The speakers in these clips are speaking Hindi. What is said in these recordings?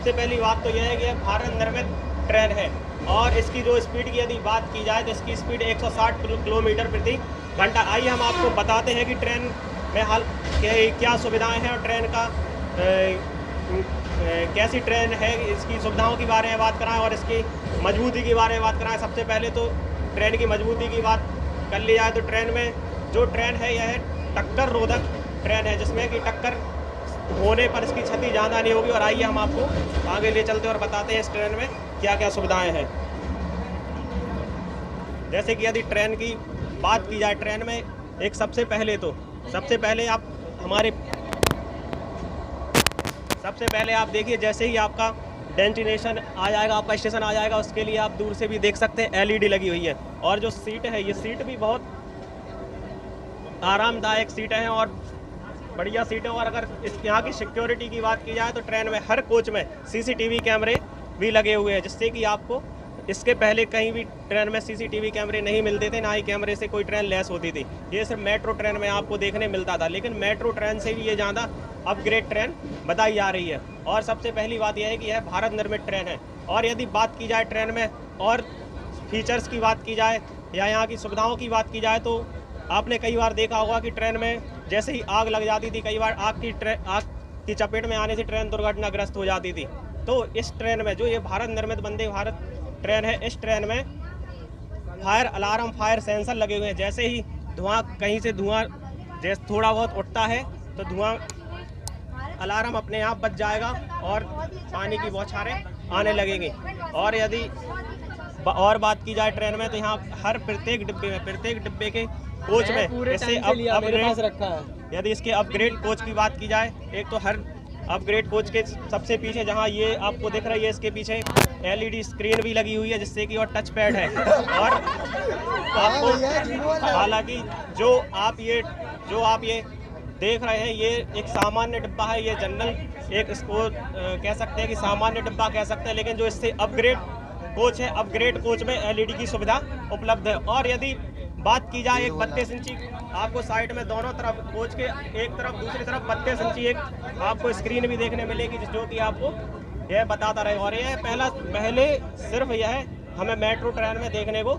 सबसे पहली बात तो यह है कि यह भारत निर्मित ट्रेन है और इसकी जो स्पीड की यदि बात की जाए तो इसकी स्पीड 160 किलोमीटर प्रति घंटा। आइए हम आपको बताते हैं कि ट्रेन में हाल क्या सुविधाएं हैं और ट्रेन का कैसी ट्रेन है, इसकी सुविधाओं के बारे में बात कराएं और इसकी मजबूती के बारे में बात कराएं। सबसे पहले तो ट्रेन की मजबूती की बात कर ली जाए तो ट्रेन में जो ट्रेन है यह टक्कर रोधक ट्रेन है, जिसमें कि टक्कर होने पर इसकी क्षति ज़्यादा नहीं होगी। और आइए हम आपको आगे ले चलते हैं और बताते हैं इस ट्रेन में क्या क्या सुविधाएं हैं। जैसे कि यदि ट्रेन की बात की जाए, ट्रेन में एक सबसे पहले आप देखिए, जैसे ही आपका डेस्टिनेशन आ जाएगा, आपका स्टेशन आ जाएगा, उसके लिए आप दूर से भी देख सकते हैं LED लगी हुई है। और जो सीट है, ये सीट भी बहुत आरामदायक सीटें हैं और बढ़िया सीटें। और अगर यहाँ की सिक्योरिटी की बात की जाए तो ट्रेन में हर कोच में CCTV कैमरे भी लगे हुए हैं, जिससे कि आपको इसके पहले कहीं भी ट्रेन में CCTV कैमरे नहीं मिलते थे, ना ही कैमरे से कोई ट्रेन लेस होती थी। ये सिर्फ मेट्रो ट्रेन में आपको देखने मिलता था, लेकिन मेट्रो ट्रेन से भी ये ज़्यादा अपग्रेड ट्रेन बताई जा रही है। और सबसे पहली बात यह है कि यह भारत निर्मित ट्रेन है। और यदि बात की जाए ट्रेन में और फीचर्स की बात की जाए या यहाँ की सुविधाओं की बात की जाए तो आपने कई बार देखा होगा कि ट्रेन में जैसे ही आग लग जाती थी, कई बार आग की चपेट में आने से ट्रेन दुर्घटनाग्रस्त हो जाती थी। तो इस ट्रेन में जो ये भारत निर्मित वंदे भारत ट्रेन है, इस ट्रेन में फायर अलार्म, फायर सेंसर लगे हुए हैं। जैसे ही कहीं से धुआं जैसे थोड़ा बहुत उठता है तो धुआं अलार्म अपने आप बच जाएगा और पानी की बौछारें आने लगेंगी। और यदि और बात की जाए ट्रेन में तो यहाँ हर प्रत्येक डिब्बे के कोच में इससे यदि इसके अपग्रेड कोच की बात की जाए, एक तो हर अपग्रेड कोच के सबसे पीछे जहाँ ये आपको दिख रही है, इसके पीछे LED स्क्रीन भी लगी हुई है, जिससे कि और टच पैड है। और आपको हालांकि जो आप ये देख रहे हैं, ये एक सामान्य डिब्बा है, ये जनरल एक इसको कह सकते हैं कि सामान्य डिब्बा कह सकते हैं, लेकिन जो इससे अपग्रेड कोच है, अपग्रेड कोच में LED की सुविधा उपलब्ध है। और यदि बात की जाए एक 32 इंची आपको साइड में दोनों तरफ कोच के एक तरफ दूसरी तरफ 32 इंची एक आपको स्क्रीन भी देखने मिलेगी, जो कि आपको यह बताता रहे। और यह पहले सिर्फ यह हमें मेट्रो ट्रेन में देखने को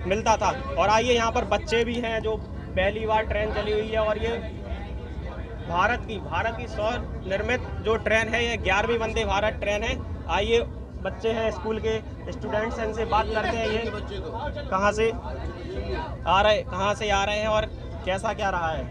मिलता था। और आइए यहाँ पर बच्चे भी हैं जो पहली बार ट्रेन चली हुई है। और ये भारत की स्वनिर्मित जो ट्रेन है, ये 11वीं वंदे भारत ट्रेन है। आइए बच्चे हैं, स्कूल के स्टूडेंट्स हैं, इनसे बात करते हैं ये कहाँ से आ रहे हैं और कैसा क्या रहा है।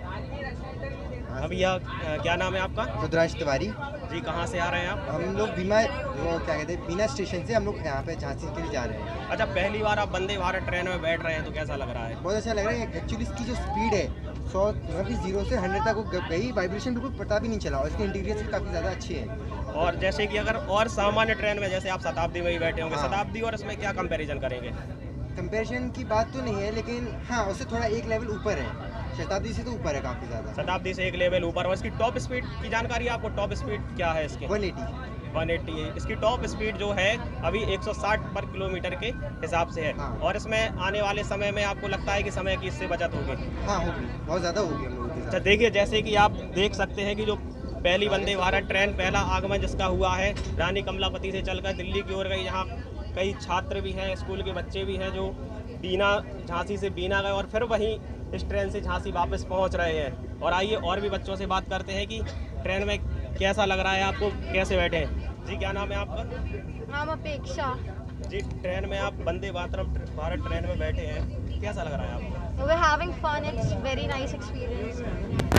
अभी यह क्या नाम है आपका? रुद्रांश तिवारी जी। कहाँ से आ रहे हैं आप? हम लोग बीना स्टेशन से हम लोग यहाँ पे झांसी के लिए जा रहे हैं। अच्छा, पहली बार आप वंदे भारत ट्रेन में बैठ रहे हैं तो कैसा लग रहा है? बहुत अच्छा लग रहा है। एक्चुअली इसकी जो स्पीड है 0 से 100 तक गई, वाइब्रेशन बिल्कुल पता भी नहीं चला और इसके इंटीरियर से काफ़ी ज़्यादा अच्छी है। और जैसे कि अगर और सामान्य ट्रेन में जैसे आप शताब्दी में ही बैठे होंगे, हाँ। शताब्दी और इसमें क्या कंपैरिजन करेंगे? कंपैरिजन की बात तो नहीं है, लेकिन हाँ उससे थोड़ा एक लेवल ऊपर है, शताब्दी से तो ऊपर है काफ़ी ज़्यादा। शताब्दी से एक लेवल ऊपर। और इसकी टॉप स्पीड की जानकारी आपको? टॉप स्पीड क्या है इसकी? 180 है इसकी टॉप स्पीड जो है अभी 160 पर किलोमीटर के हिसाब से है। हाँ। और इसमें आने वाले समय में आपको लगता है कि समय की इससे बचत होगी? हाँ होगी, बहुत ज़्यादा होगी हम लोगों के साथ। अच्छा देखिए, जैसे कि आप देख सकते हैं कि जो पहली वंदे भारत ट्रेन पहला आगमन जिसका हुआ है रानी कमलापति से चलकर दिल्ली की ओर गई। यहाँ कई छात्र भी हैं, स्कूल के बच्चे भी हैं जो झांसी से बीना गए और फिर वहीं इस ट्रेन से झांसी वापस पहुंच रहे हैं। और आइए और भी बच्चों से बात करते हैं कि ट्रेन में कैसा लग रहा है आपको, कैसे बैठे हैं। जी क्या नाम है आपका? नाम अपेक्षा। जी, ट्रेन में आप वंदे भारत ट्रेन में बैठे हैं, कैसा लग रहा है आपको? We're having fun. It's very nice experience.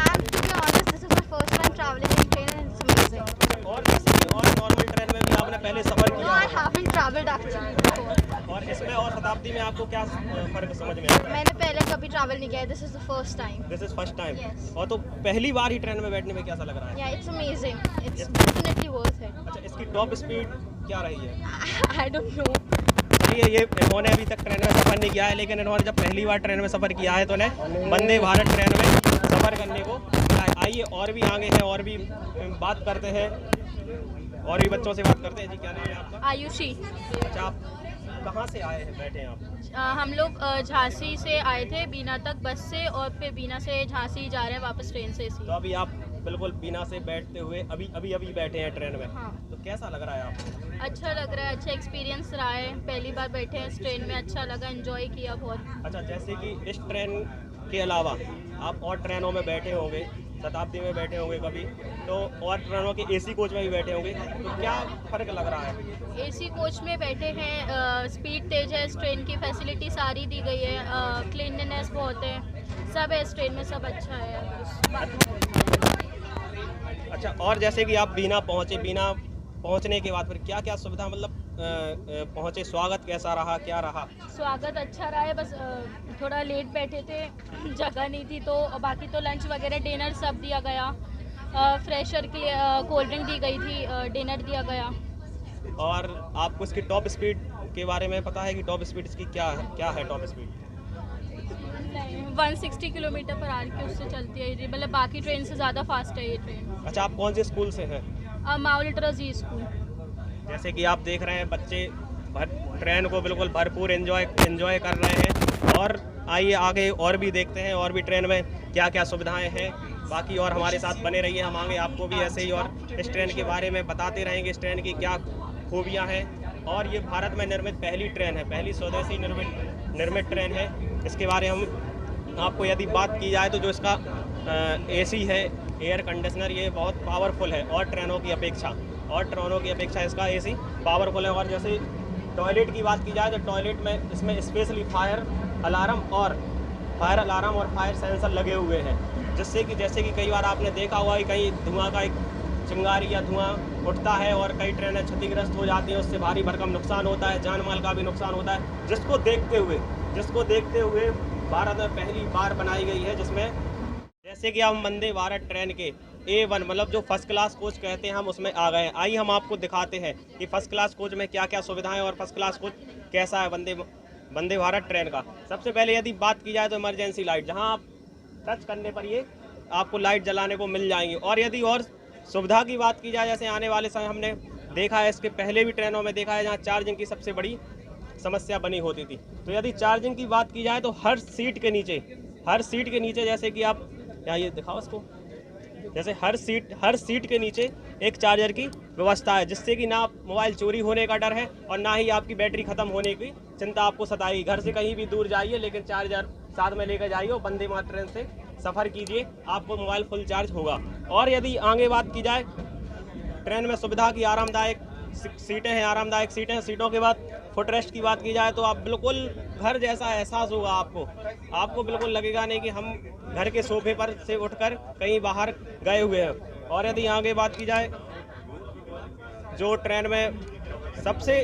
And to be honest, this is my first time traveling in train and it's amazing. और नॉर्मल ट्रेन में भी आपने पहले सफर No, किया? I haven't traveled actually before. और इसमें और शताब्दी में आपको क्या फर्क समझ में आता है? मैंने पहले कभी travel नहीं किया है. This is the first time. This is first time. Yes. और तो पहली बार ही ट्रेन में बैठने में कैसा लग रहा है? Yeah, it's amazing. It's definitely worth it. अच्छा, इसकी टॉप स्पीड क्या रही है? I don't know. ये इन्होंने अभी तक ट्रेन में सफ़र नहीं किया है, लेकिन इन्होंने जब पहली बार ट्रेन में सफ़र किया है तो उन्हें वंदे भारत ट्रेन में सफ़र करने को मिला है। आइए और भी आगे हैं और भी बात करते हैं, और भी बच्चों से बात करते हैं। जी क्या नाम है आपका? आयुषी। अच्छा, आप कहाँ से आए हैं, बैठे हैं आप? हम लोग झांसी से आए थे बीना तक बस से, और फिर बीना से झांसी जा रहे हैं वापस ट्रेन से। तो अभी आप बिल्कुल बिना से बैठते हुए अभी बैठे हैं ट्रेन में। हाँ। तो कैसा लग रहा है आपको? अच्छा लग रहा है, अच्छा एक्सपीरियंस रहा है, पहली बार बैठे हैं इस ट्रेन में, अच्छा लगा, एंजॉय किया बहुत। अच्छा, जैसे कि इस ट्रेन के अलावा आप और ट्रेनों में बैठे होंगे, शताब्दी में बैठे होंगे कभी, तो और ट्रेनों के एसी कोच में भी बैठे होंगे, तो क्या फ़र्क लग रहा है? एसी कोच में बैठे हैं, स्पीड तेज है, इस ट्रेन की फैसिलिटी सारी दी गई है, क्लीनलीनेस बहुत है, सब है इस ट्रेन में, सब अच्छा है। अच्छा, और जैसे कि आप बिना पहुंचने के बाद फिर क्या क्या सुविधा, मतलब पहुंचे, स्वागत कैसा रहा, क्या रहा? स्वागत अच्छा रहा है, बस थोड़ा लेट बैठे थे, जगह नहीं थी, तो बाकी तो लंच वगैरह डिनर सब दिया गया, फ्रेशर के लिए कोल्ड ड्रिंक दी गई थी, डिनर दिया गया। और आपको इसकी टॉप स्पीड के बारे में पता है कि टॉप स्पीड इसकी क्या है top speed? 160 kilometre per hour की उससे चलती है ये, मतलब बाकी ट्रेन से ज़्यादा फास्ट है ये ट्रेन। अच्छा, आप कौन से स्कूल से हैं? Mau literacy school. जैसे कि आप देख रहे हैं, बच्चे ट्रेन को बिल्कुल भरपूर एंजॉय कर रहे हैं। और आइए आगे और भी देखते हैं, और भी ट्रेन में क्या क्या सुविधाएं हैं। बाकी और हमारे साथ बने रहिए, हम आगे आपको भी ऐसे ही और इस ट्रेन के बारे में बताते रहेंगे, इस ट्रेन की क्या खूबियाँ हैं। और ये भारत में निर्मित पहली ट्रेन है, पहली स्वदेशी निर्मित ट्रेन है। इसके बारे में हम आपको यदि बात की जाए तो जो इसका एसी है, एयर कंडीशनर, ये बहुत पावरफुल है और ट्रेनों की अपेक्षा इसका एसी पावरफुल है। और जैसे टॉयलेट की बात की जाए तो टॉयलेट में इसमें स्पेशली फायर अलार्म और फायर सेंसर लगे हुए हैं, जिससे कि जैसे कि कई बार आपने देखा होगा कि कहीं धुआं का एक चिंगारी या धुआं उठता है और कई ट्रेनें क्षतिग्रस्त हो जाती हैं, उससे भारी भरकम नुकसान होता है, जान माल का भी नुकसान होता है, जिसको देखते हुए भारत में पहली बार बनाई गई है, जिसमें जैसे कि हम वंदे भारत ट्रेन के A1 मतलब जो फर्स्ट क्लास कोच कहते हैं, हम उसमें आ गए हैं। आइए हम आपको दिखाते हैं कि फर्स्ट क्लास कोच में क्या क्या सुविधाएं और फर्स्ट क्लास कोच कैसा है वंदे भारत ट्रेन का। सबसे पहले यदि बात की जाए तो इमरजेंसी लाइट, जहां आप टच करने पर ये आपको लाइट जलाने को मिल जाएंगी। और यदि और सुविधा की बात की जाए, जैसे आने वाले समय हमने देखा है, इसके पहले भी ट्रेनों में देखा है, जहाँ चार्जिंग की सबसे बड़ी समस्या बनी होती थी। तो यदि चार्जिंग की बात की जाए तो हर सीट के नीचे जैसे कि आप यहाँ ये दिखाओ इसको, जैसे हर सीट के नीचे एक चार्जर की व्यवस्था है, जिससे कि ना मोबाइल चोरी होने का डर है और ना ही आपकी बैटरी खत्म होने की चिंता आपको सताएगी। घर से कहीं भी दूर जाइए लेकिन चार्जर साथ में लेकर जाइए और वंदे भारत ट्रेन से सफ़र कीजिए, आपको मोबाइल फुल चार्ज होगा। और यदि आगे बात की जाए ट्रेन में सुविधा की, आरामदायक सीटें हैं। सीटों के बाद फुट रेस्ट की बात की जाए तो आप बिल्कुल घर जैसा एहसास होगा आपको बिल्कुल लगेगा नहीं कि हम घर के सोफे पर से उठकर कहीं बाहर गए हुए हैं। और यदि आगे बात की जाए जो ट्रेन में सबसे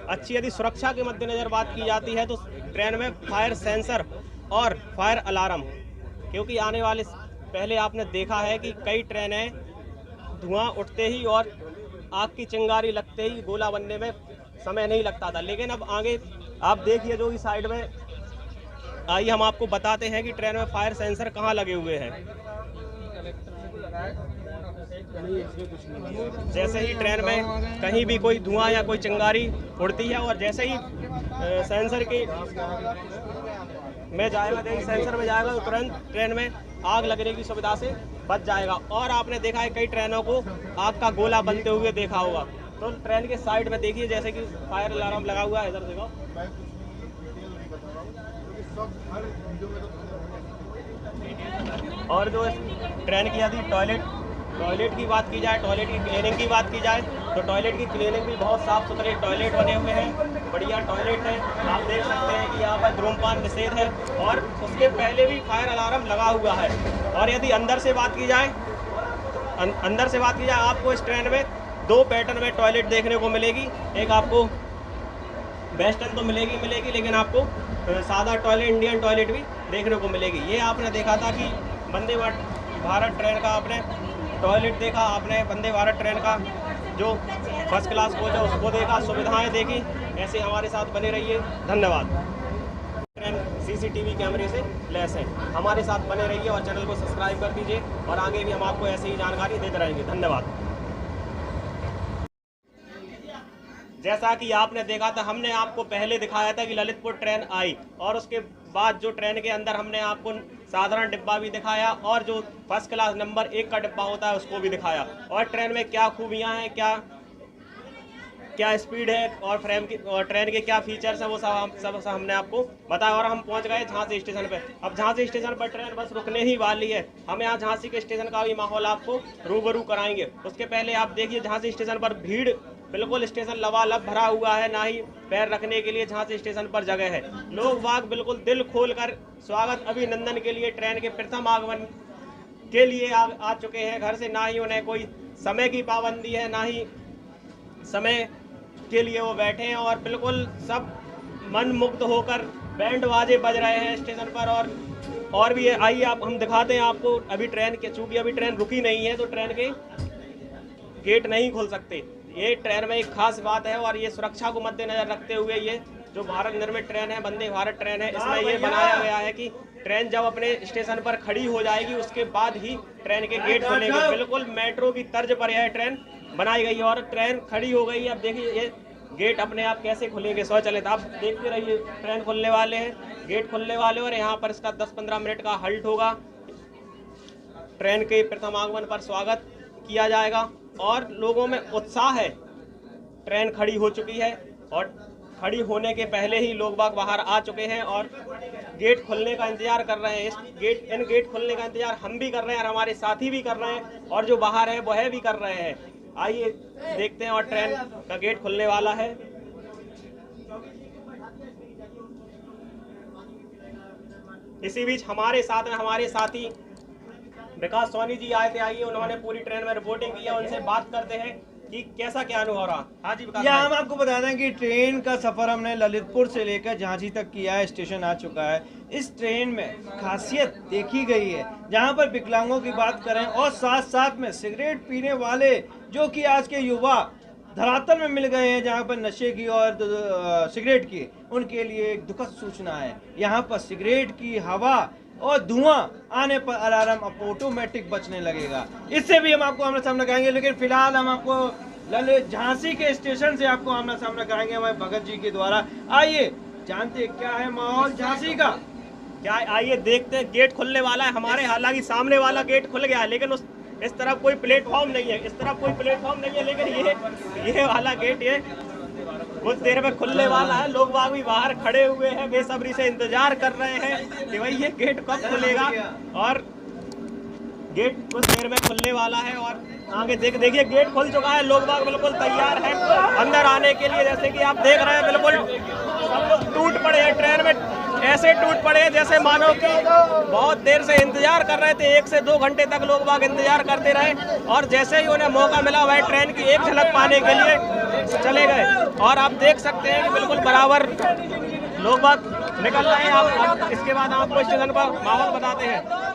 अच्छी यदि सुरक्षा के मद्देनज़र बात की जाती है तो ट्रेन में फायर सेंसर और फायर अलार्म, क्योंकि आने वाले पहले आपने देखा है कि कई ट्रेनें धुआं उठते ही और आग की चिंगारी लगते ही गोला बनने में समय नहीं लगता था, लेकिन अब आगे आप देखिए जो इस साइड में, आइए हम आपको बताते हैं कि ट्रेन में फायर सेंसर कहाँ लगे हुए हैं। जैसे ही ट्रेन में कहीं भी कोई धुआं या कोई चिंगारी उड़ती है और जैसे ही सेंसर में जाएगा तो तुरंत ट्रेन में आग लगने की सुविधा से बच जाएगा। और आपने देखा है कई ट्रेनों को आग का गोला बनते हुए देखा होगा, तो ट्रेन के साइड में देखिए जैसे कि फायर अलार्म लगा हुआ है, इधर देखो। और जो ट्रेन की यदि टॉयलेट की बात की जाए, टॉयलेट की क्लीनिंग की बात की जाए तो टॉयलेट की क्लीनिंग भी बहुत साफ़ सुथरे टॉयलेट बने हुए हैं, बढ़िया टॉयलेट है। आप देख सकते हैं कि यहाँ पर धूम्रपान निषेध है और उसके पहले भी फायर अलार्म लगा हुआ है। और यदि अंदर से बात की जाए आपको इस ट्रेन में 2 पैटर्न में टॉयलेट देखने को मिलेगी। एक आपको वेस्टर्न तो मिलेगी लेकिन आपको सादा टॉयलेट, इंडियन टॉयलेट भी देखने को मिलेगी। ये आपने देखा था कि वंदे भारत ट्रेन का आपने टॉयलेट देखा, आपने वंदे भारत ट्रेन का जो फर्स्ट क्लास कोच है उसको देखा, सुविधाएं देखी। ऐसे हमारे साथ बने रहिए, धन्यवाद। ट्रेन CCTV कैमरे से लैस है, हमारे साथ बने रहिए और चैनल को सब्सक्राइब कर दीजिए और आगे भी हम आपको ऐसी ही जानकारी देते रहेंगे, धन्यवाद। जैसा कि आपने देखा था, हमने आपको पहले दिखाया था कि ललितपुर ट्रेन आई और उसके बाद जो ट्रेन के अंदर हमने आपको साधारण डिब्बा भी दिखाया और जो फर्स्ट क्लास नंबर 1 का डिब्बा होता है उसको भी दिखाया, और ट्रेन में क्या खूबियाँ हैं, क्या स्पीड है और फ्रेम की और ट्रेन के क्या फीचर्स हैं, वो सब हमने आपको बताया। और हम पहुंच गए झांसी स्टेशन पे। अब झांसी स्टेशन पर ट्रेन बस रुकने ही वाली है। हम यहाँ झांसी के स्टेशन का भी माहौल आपको रूबरू कराएंगे। उसके पहले आप देखिए झांसी स्टेशन पर भीड़ बिल्कुल, स्टेशन लबालब भरा हुआ है, ना ही पैर रखने के लिए झांसी स्टेशन पर जगह है। लोग बाग बिल्कुल दिल खोल कर स्वागत अभिनंदन के लिए ट्रेन के प्रथम आगमन के लिए आ चुके हैं घर से। ना ही उन्हें कोई समय की पाबंदी है, ना ही समय के लिए वो बैठे हैं, और बिल्कुल सब मन मुग्ध होकर बैंड बाजे बज रहे हैं स्टेशन पर। और भी आइए आप हम दिखाते हैं आपको। अभी ट्रेन के चूंकि अभी ट्रेन रुकी नहीं है तो ट्रेन के गेट नहीं खोल सकते। ये ट्रेन में एक खास बात है, और ये सुरक्षा को मद्देनजर रखते हुए ये जो भारत निर्मित ट्रेन है, वंदे भारत ट्रेन है, इसमें ये बनाया गया है कि ट्रेन जब अपने स्टेशन पर खड़ी हो जाएगी उसके बाद ही ट्रेन के गेट खुलेंगे। बिल्कुल मेट्रो की तर्ज पर यह ट्रेन बनाई गई है, और ट्रेन खड़ी हो गई है। अब देखिए ये गेट अपने आप कैसे खुलेंगे स्वचालित, आप देखते रहिए। ट्रेन खुलने वाले हैं, गेट खुलने वाले, और यहाँ पर इसका 10-15 मिनट का हल्ट होगा। ट्रेन के प्रथम आगमन पर स्वागत किया जाएगा और लोगों में उत्साह है। ट्रेन खड़ी हो चुकी है और खड़ी होने के पहले ही लोग बाग बाहर आ चुके हैं और गेट खुलने का इंतजार कर रहे हैं। इन गेट खुलने का इंतजार हम भी कर रहे हैं और हमारे साथी भी कर रहे हैं, और जो बाहर है वह भी कर रहे हैं। आइए देखते हैं, और ट्रेन का गेट खुलने वाला है। इसी बीच हमारे साथ में हमारे साथी विकास सोनी जी आए थे। आइए, उन्होंने पूरी ट्रेन में रिपोर्टिंग की है, उनसे बात करते हैं कि कैसा क्या अनुभव रहा। हाँ जी विकास। हम आपको बता दें कि ट्रेन का सफर हमने ललितपुर से लेकर झांसी तक किया है, स्टेशन आ चुका है। इस ट्रेन में खासियत देखी गई है, जहां पर विकलांगों की बात करें और साथ साथ में सिगरेट पीने वाले जो कि आज के युवा धरातल में मिल गए हैं, जहां पर नशे की और सिगरेट की, उनके लिए एक दुखद सूचना है। यहाँ पर सिगरेट की हवा और धुआं आने पर अलार्म ऑटोमेटिक बचने लगेगा। इससे भी हम आपको आमना सामना कराएंगे, लेकिन फिलहाल हम आपको ललित झांसी के स्टेशन से आपको आमना सामना कराएंगे हमारे भगत जी के द्वारा। आइए जानते क्या है माहौल झांसी का। क्या आइए देखते हैं। गेट खुलने वाला है हमारे, हालांकि सामने वाला गेट खुल गया है, लेकिन इस तरफ कोई प्लेटफॉर्म नहीं है, इस तरफ कोई प्लेटफॉर्म नहीं है, लेकिन ये वाला गेट ये कुछ देर में खुलने वाला है। लोग बाग भी बाहर खड़े हुए हैं, बेसब्री से इंतजार कर रहे हैं कि भाई ये गेट कब खुलेगा, और गेट कुछ देर में खुलने वाला है। और आगे देखिए गेट खुल चुका है, लोग बाग बिल्कुल तैयार हैं अंदर आने के लिए। जैसे कि आप देख रहे हैं बिल्कुल सब लोग टूट पड़े हैं ट्रेन में, ऐसे टूट पड़े हैं जैसे मानो कि बहुत देर से इंतजार कर रहे थे। 1 से 2 घंटे तक लोग बाग इंतजार करते रहे, और जैसे ही उन्हें मौका मिला वह ट्रेन की एक झलक पाने के लिए चले गए। और आप देख सकते हैं कि बिल्कुल बराबर लोग बाग निकल रहे हैं। आप इसके बाद आपको स्टेशन पर माहौल बताते हैं।